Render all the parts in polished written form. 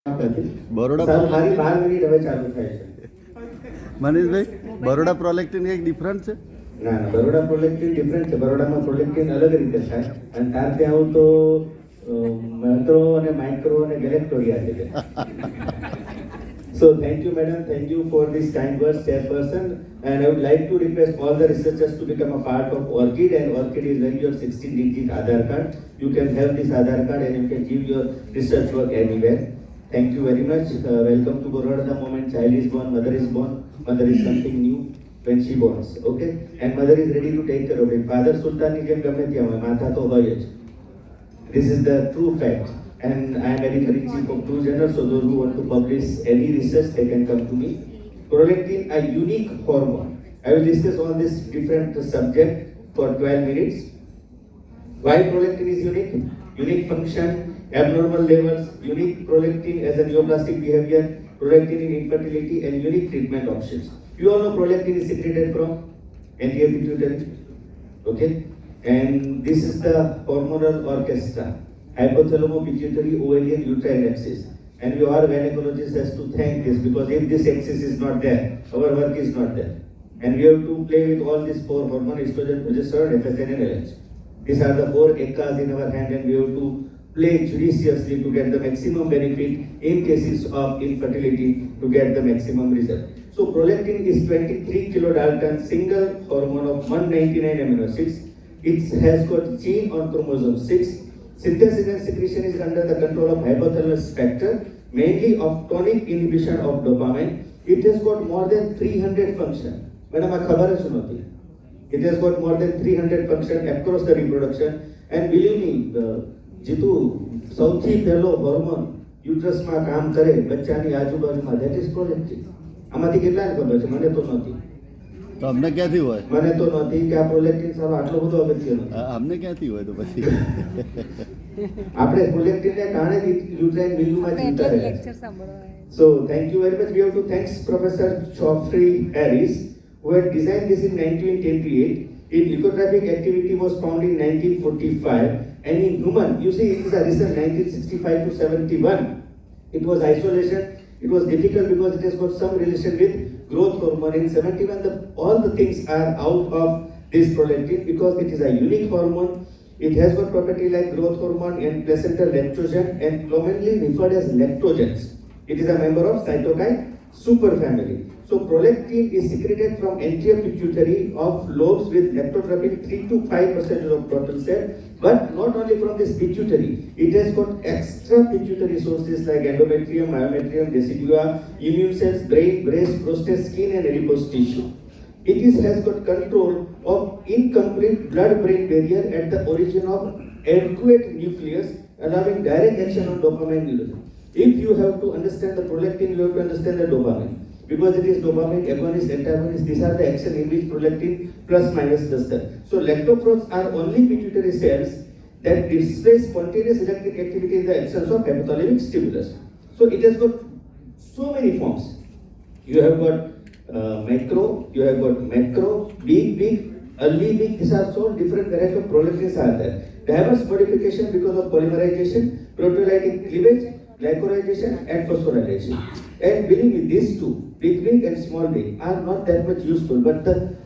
બરોડા મારી 12 મિનિટ હવે ચાલુ થાય છે. મનીષભાઈ, બરોડા પ્રોલેક્ટિન કંઈક ડિફરન્ટ છે? ના ના, બરોડા પ્રોલેક્ટિન ડિફરન્ટ છે. બરોડામાં પ્રોલેક્ટિન અલગ રીતે થાય અને તાર ત્યાં આવું તો મેક્રો અને માઇક્રો અને ગેલેક્ટોરિયા છે. So thank you, madam. Thank you for this kind words, chairperson. And I would like to request all the researchers to become a part of ORCID. And ORCID is like your 16-digit Aadhaar card. You can have this Aadhaar card and you can give your research work anywhere. Thank you very much. Welcome to Boroda. The moment child is born, mother is born. Mother is something new when she borns. Okay? And mother is ready to take care of it. Father Sultan ni jem gamme tya hoy, matha to hoy જ. This is the true fact. And I am editor-in chief of two journals, so those who want to publish any research, they can come to me. Prolactin, a unique hormone. I will discuss all this different subject for 12 minutes. Why prolactin is unique? Unique function, abnormal levels, unique prolactin as a neoplastic behavior, prolactin in infertility, and unique treatment options. You all know prolactin is secreted from anterior pituitary. Okay? And this is the hormonal orchestra. Hypothalamo, pituitary, ovarian, uterine axis. And you are gynecologists has to thank this, because if this axis is not there, our work is not there. And we have to play with all these four hormones: estrogen, progesterone, FSN and LH. These are the four ekas in our hand, and we have to play judiciously to get the maximum benefit in cases of infertility, to get the maximum result. So prolactin is 23 kilodalton single hormone of 199 amino acids. It has got gene on chromosome 6. Synthesis and secretion is under the control of hypothalamus factor, mainly of tonic inhibition of dopamine. It has got more than 300 function. Madam, આ ખબર જ નહોતી. It has got more than 300 function across the reproduction. And believe me, Jitu સૌથી પહેલો hormone યુટ્રસમાં કામ કરે બચ્ચાની આજુબાજુમાં, that is prolactin. આમાંથી કેટલાને ખબર છે? મને તો નહોતી. તો અમને ક્યાંથી હોય? મને તો નહોતી કે આ પ્રોલેક્ટિન સારો આટલો બધો અગત્ય નથી. અમને ક્યાંથી હોય? તો પછી આપણે પ્રોલેક્ટિનને કારણે જ યુટ્રાઇન મિલ્યુમાં જીવતા રહ્યા. So thank you very much. We have to thank Professor Geoffrey Harris, who had designed this in 1928. Its leukotropic activity was found in 1945, and in human, you see, it is a recent 1965 to 71. It was isolation. It was difficult because it has got some relation with growth hormone. In 71, all the things are out of this prolactin because it is a unique hormone. It has got property like growth hormone and placental lactogen, and commonly referred as lactogens. It is a member of cytokine superfamily. So prolactin is secreted from anterior pituitary of lobes with lactotropin 3 to 5% of total cell, but not only from this pituitary. It has got extra pituitary sources like endometrium, myometrium, decidua, immune cells, brain, breast, prostate, skin, and adipose tissue. It has got control of incomplete blood-brain barrier at the origin of adequate nucleus, allowing direct action on dopamine neuron. If you have to understand the prolactin, you have to understand the dopamine. Because it is dopamine, agonist, antagonist, these are the action in which prolactin plus minus does that. So lactoprods are only pituitary cells that display spontaneous electric activity in the absence of hypothalamic stimulus. So it has got so many forms. You have got micro, you have got macro, big, early, big. These are so different varieties of prolactins are there. Diverse modification because of polymerization, proteolytic cleavage, glycorization, and phosphorylation. And believe me, these two, big and small big, are not that much useful. But the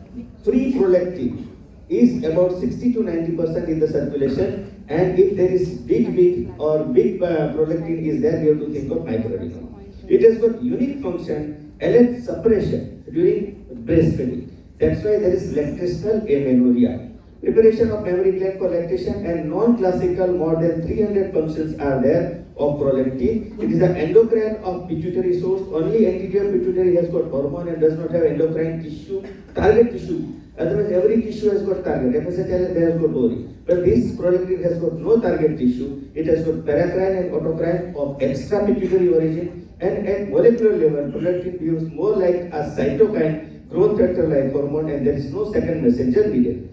free prolactin is about 60 to 90% in the circulation. And if there is big or big prolactin is there, we have to think of microadrenal. It has got unique function, LH suppression during breastfeeding. That's why there is lactational amenorrhea. Preparation of mammary gland for lactation, and non-classical more than 300 functions are there of prolactin. It is an endocrine of pituitary source. Only anterior pituitary has got hormone and does not have endocrine tissue, target tissue. Otherwise, every tissue has got target. FSHL, they have got ovary. But this prolactin has got no target tissue. It has got paracrine and autocrine of extra pituitary origin. And at molecular level, prolactin behaves more like a cytokine, growth factor-like hormone, and there is no second messenger needed.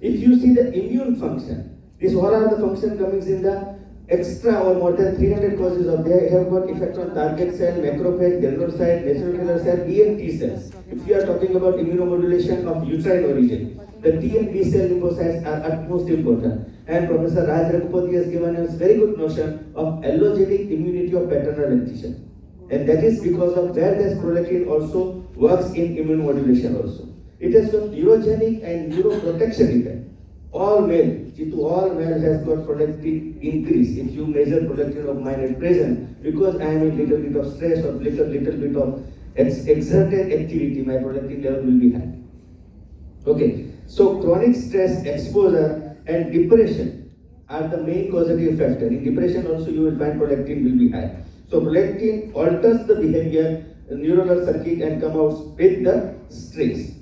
If you see the immune function, these all are the function coming in the extra or more than 300 causes of they have got effect on target cell, macrophage, dendrocyte, natural killer cell, B and T cells. If you are talking about immunomodulation of uterine origin, the T and B cell lymphocytes are utmost important. And Professor Raj Raghupati has given us very good notion of allogenic immunity of paternal lactation. And that is because of where this prolactin also works in immune modulation also. It has got neurogenic and neuroprotection effect. All male has got prolactin increase. If you measure prolactin of mine at present, because I am in little bit of stress or little bit of exerted activity, my prolactin level will be high. Okay, so chronic stress, exposure and depression are the main causative factor. In depression also you will find prolactin will be high. So prolactin alters the behavior, neuronal circuit and come out with the stress.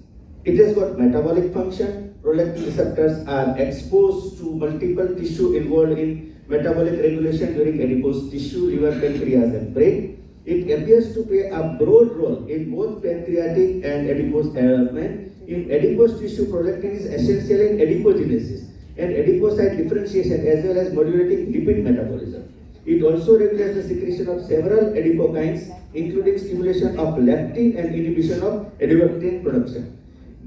It has got metabolic function. Prolactin receptors are exposed to multiple tissue involved in metabolic regulation during adipose tissue, liver, pancreas and brain. It appears to play a broad role in both pancreatic and adipose development. In adipose tissue, prolactin is essential in adipogenesis and adipocyte differentiation as well as modulating lipid metabolism. It also regulates the secretion of several adipokines, including stimulation of leptin and inhibition of adipoctin production.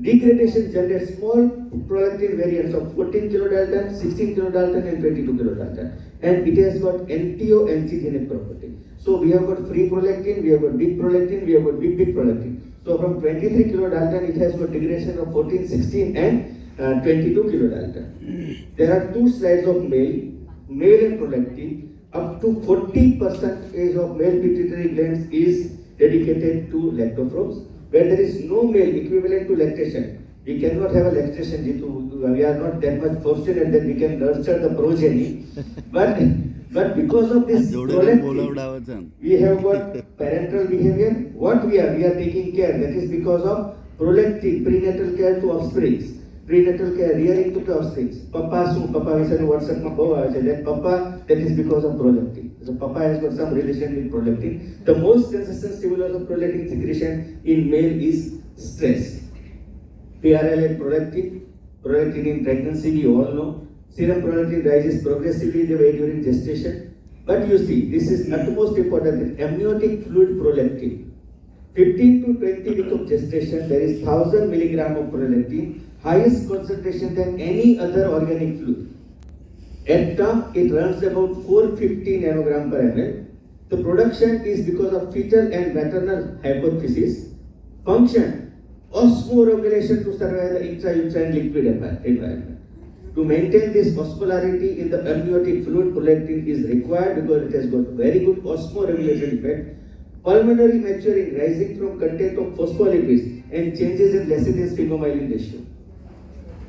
Degradation generates small prolactin variants of 14 kilodalton, 16 kilodalton and 22 kilodalton. And it has got antioangiogenic property. So we have got free prolactin, we have got big prolactin, we have got big prolactin. So from 23 kilodalton, it has got degradation of 14, 16 and 22 kilodalton. There are two slides of male and prolactin. Up to 40% of male pituitary glands is dedicated to lactophobes. Where there is no male equivalent to lactation, we cannot have a lactation. We are not that much fortunate that we can nurture the progeny. But because of this prolactin, we have got parental behavior. What we are taking care. That is because of prolactin, prenatal care to offsprings. Prenatal care, rearing to the offsprings. Papa વિશે WhatsApp માં બહુ આવે છે. That papa, that is because of prolactin. So papa has got some relation with prolactin. The most consistent stimulus of prolactin secretion in male is stress. PRL and prolactin in pregnancy we all know. Serum prolactin rises progressively the way during gestation. But you see, this is utmost important. Amniotic fluid prolactin. 15 to 20 weeks of gestation, there is 1000 milligram of prolactin, highest concentration than any other organic fluid. At term, it runs about 450 nanogram per ml. The production is because of fetal and maternal hypophysis. Function, osmoregulation to survive the intra-uterine liquid environment. To maintain this osmolarity in the amniotic fluid, prolactin is required because it has got very good osmoregulation effect. Pulmonary maturing rising from content of phospholipids and changes in lecithin sphingomyelin ratio.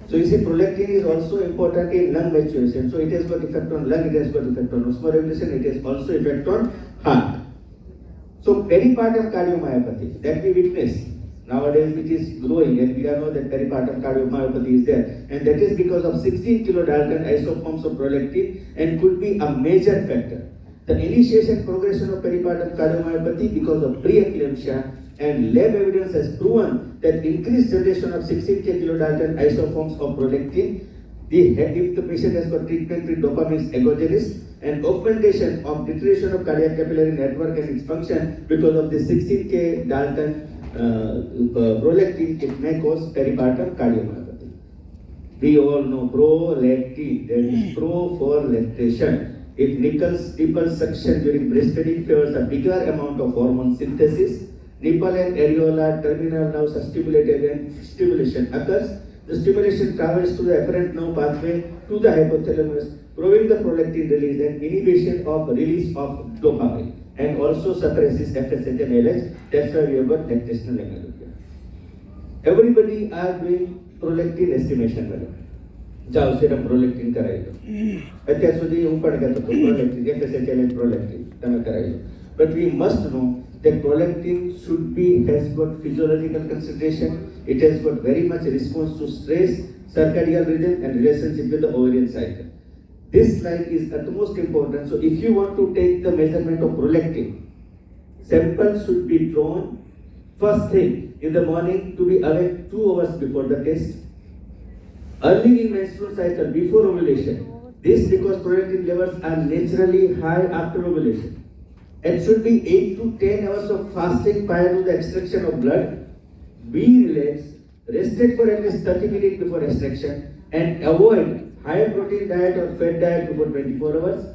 So you see, prolactin is also important in lung maturation. So it has got effect on lung, it has got effect on osmoregulation, it has also effect on heart. So peripartum cardiomyopathy that we witness nowadays, which is growing, and we all know that peripartum cardiomyopathy is there, and that is because of 16 kilodalton isoforms of prolactin and could be a major factor. The initiation progression of peripartum cardiomyopathy because of preeclampsia, and lab evidence has proven that increased generation of 16 kilodalton isoforms of prolactin, if the patient has got treatment with dopamine agonistic, and augmentation of deterioration of cardiac capillary network and its function because of the 16 Dalton prolactin, it may cause peripartum cardiomyopathy. We all know prolactin, that is pro for lactation. It nipple suction during breastfeeding favors a bigger amount of hormone synthesis. Nipple and areola terminal nerves are stimulated and stimulation occurs. The stimulation travels through the afferent nerve pathway to the hypothalamus, proving the prolactin release and inhibition of release of dopamine, and also suppresses FSH and LH. That's why we have got lactational amenorrhea. Everybody are doing prolactin estimation. જાઓ સેરમ prolactin કરાવી લો. અત્યાર સુધી હું પણ કહેતો હતો prolactin FSH LH prolactin તમે કરાવી લો. But we must know that prolactin should be has got physiological concentration. It has got very much response to stress, circadian rhythm, and relationship with the ovarian cycle. This slide is utmost important. So if you want to take the measurement of prolactin, samples should be drawn first thing in the morning to be awake 2 hours before the test. Early in menstrual cycle before ovulation. This because prolactin levels are naturally high after ovulation. It should be 8 to 10 hours of fasting prior to the extraction of blood. Be relaxed, rested for at least 30 minutes before extraction, and avoid high protein diet or fat diet before 24 hours,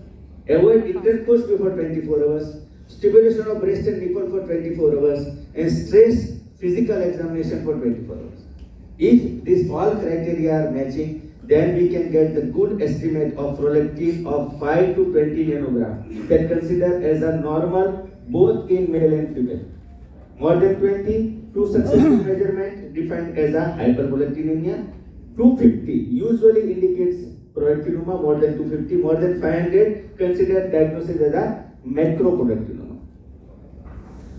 avoid intercourse before 24 hours, stimulation of breast and nipple for 24 hours, and stress physical examination for 24 hours. If these all criteria are matching, then we can get the good estimate of prolactin of 5 to 20 nanogram that considered as a normal both in male and female. More than 20, two successful measurement defined as a hyperprolactinemia. 250 usually indicates prolactinoma, more than 250, more than 500 considered diagnosis as a macroprolactinoma.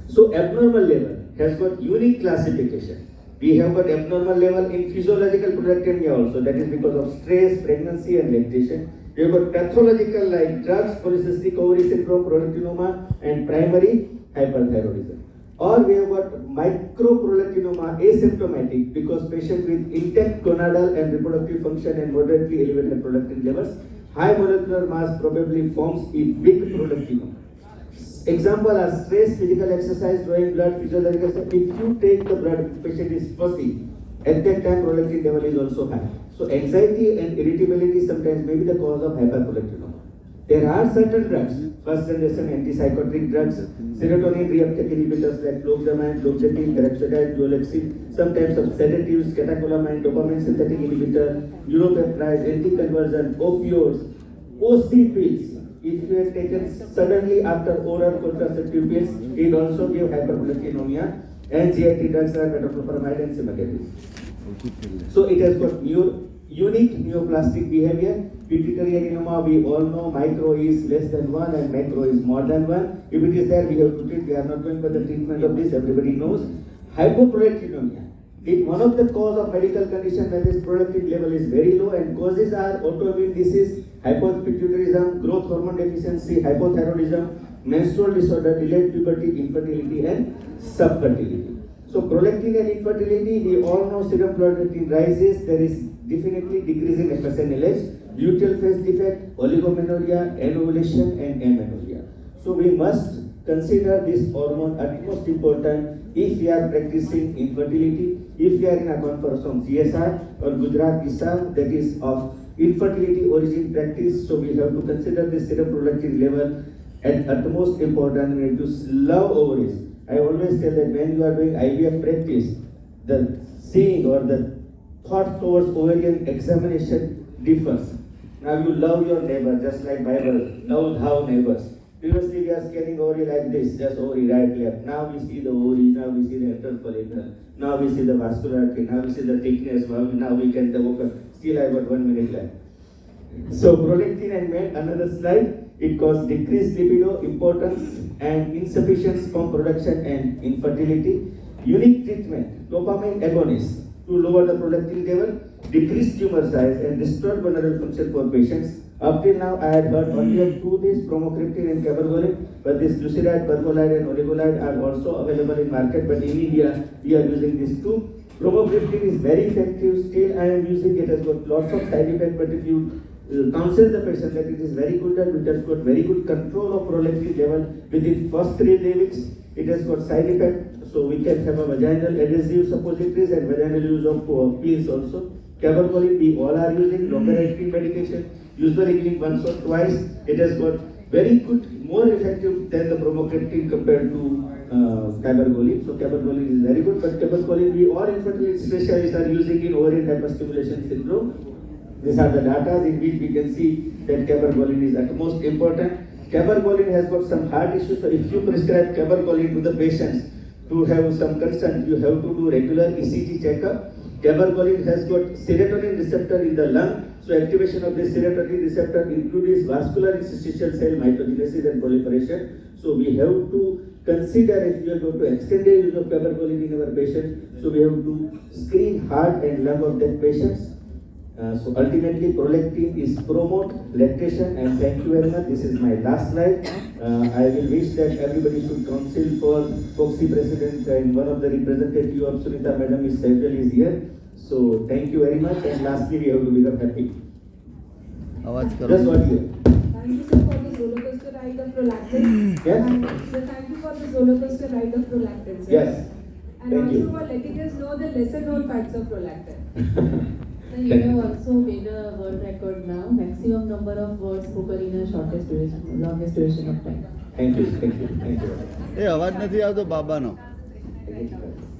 So abnormal level has got unique classification. We have got abnormal level in physiological prolactinemia also, that is because of stress, pregnancy and lactation. We have got pathological like drugs, polycystic ovary syndrome, prolactinoma and primary hyperthyroidism. Or we have got microprolactinoma asymptomatic because patient with intact gonadal and reproductive function and moderately elevated prolactin levels, high molecular mass probably forms a big prolactinoma. Example are stress, physical exercise, drawing blood, physiological. If you take the blood, patient is fussy. At that time, prolactin level is also high. So anxiety and irritability sometimes may be the cause of hyperprolactinemia. There are certain drugs, first generation antipsychotic drugs, serotonin reuptake inhibitors like clobazam, clobazam, peroxidine, duloxetine, some types of sedatives, catecholamine, dopamine synthetic inhibitor, neuropeptides, anticonversion, opioids, OC pills. If you have taken suddenly after oral contraceptive pills, it also gives hyperprolactinemia, and GIT drugs are metoclopramide and semaglutide. So it has got unique neoplastic behavior. Pituitary adenoma, we all know micro is less than 1 and macro is more than 1. If it is there, we have to treat. We are not going for the treatment of this, everybody knows. Hypoprolactinemia. One of the cause of medical condition when this prolactin level is very low, and causes are autoimmune disease, hypopituitarism, growth hormone deficiency, hypothyroidism, menstrual disorder, delayed puberty, infertility and subfertility. So prolactin and infertility, we all know serum prolactin rises, there is definitely decrease in FSNLH, luteal phase defect, oligomenorrhea, anovulation and amenorrhea. So we must consider this hormone utmost important if we are practicing infertility, if we are in a conference on CSR or Gujarat Kisam, that is of infertility origin practice. So we have to consider this serum prolactin level at utmost important. We have to love ovaries. I always tell that when you are doing IVF practice, the seeing or the thought towards ovarian examination differs. Now you love your neighbor, just like Bible, love thou neighbors. Previously we are scanning ovary like this, just ovary right left. Now we see the ovary, now we see the antral follicle, now we see the vascularity, now we see the thickness, now we can develop. Still I got 1 minute left. So prolactin and men, another slide. It causes decreased libido, impotence and insufficient sperm production and infertility. Unique treatment, dopamine agonist to lower the prolactin level, decrease tumor size and restore gonadal function for patients. Up till now, I had heard only of two these, bromocriptine and cabergoline, but this glucidide, pergolide and oligolide are also available in market, but in India, we are using these two. Bromocriptine is very effective, still I am using it, has got lots of side effects, but if you counsel the patient that it is very good and it has got very good control of prolactin level within first 3 weeks, it has got side effect, so we can have a vaginal adhesive suppositories and vaginal use of pills also. Cabergoline we all are using, longer acting medication, usually giving once or twice. It has got very good, more effective than the bromocriptine compared to cabergoline. So cabergoline is very good, but cabergoline we all infertility specialists are using in ovarian hyperstimulation syndrome. These are the data in which we can see that cabergoline is at most important. Cabergoline has got some heart issues, so if you prescribe cabergoline to the patients to have some concern, you have to do regular ECG checkup. Cabergoline has got serotonin receptor in the lung, so activation of this serotonin receptor includes vascular interstitial cell mitogenesis and proliferation. So we have to consider if we are going to extend the use of cabergoline in our patients, so we have to screen heart and lung of that patients. So ultimately prolactin is promote lactation, and thank you very much. This is my last slide. I will wish that everybody should counsel for FOXI president, and one of the representative of Sunita madam is here. So thank you very much, and lastly we have to become happy. Just what you. Thank you sir for this roller coaster ride of prolactin. Yes. And sir, thank you for this roller coaster ride of prolactin. Sir. Yes. And Thank also you. for letting us know the lesser known facts of prolactin. You have also made a world record now. Maximum number of words spoken in a shortest duration, longest duration of time. Thank you. Thank you. Thank you. એ અવાજ નથી આવતો બાબાનો. Thank you.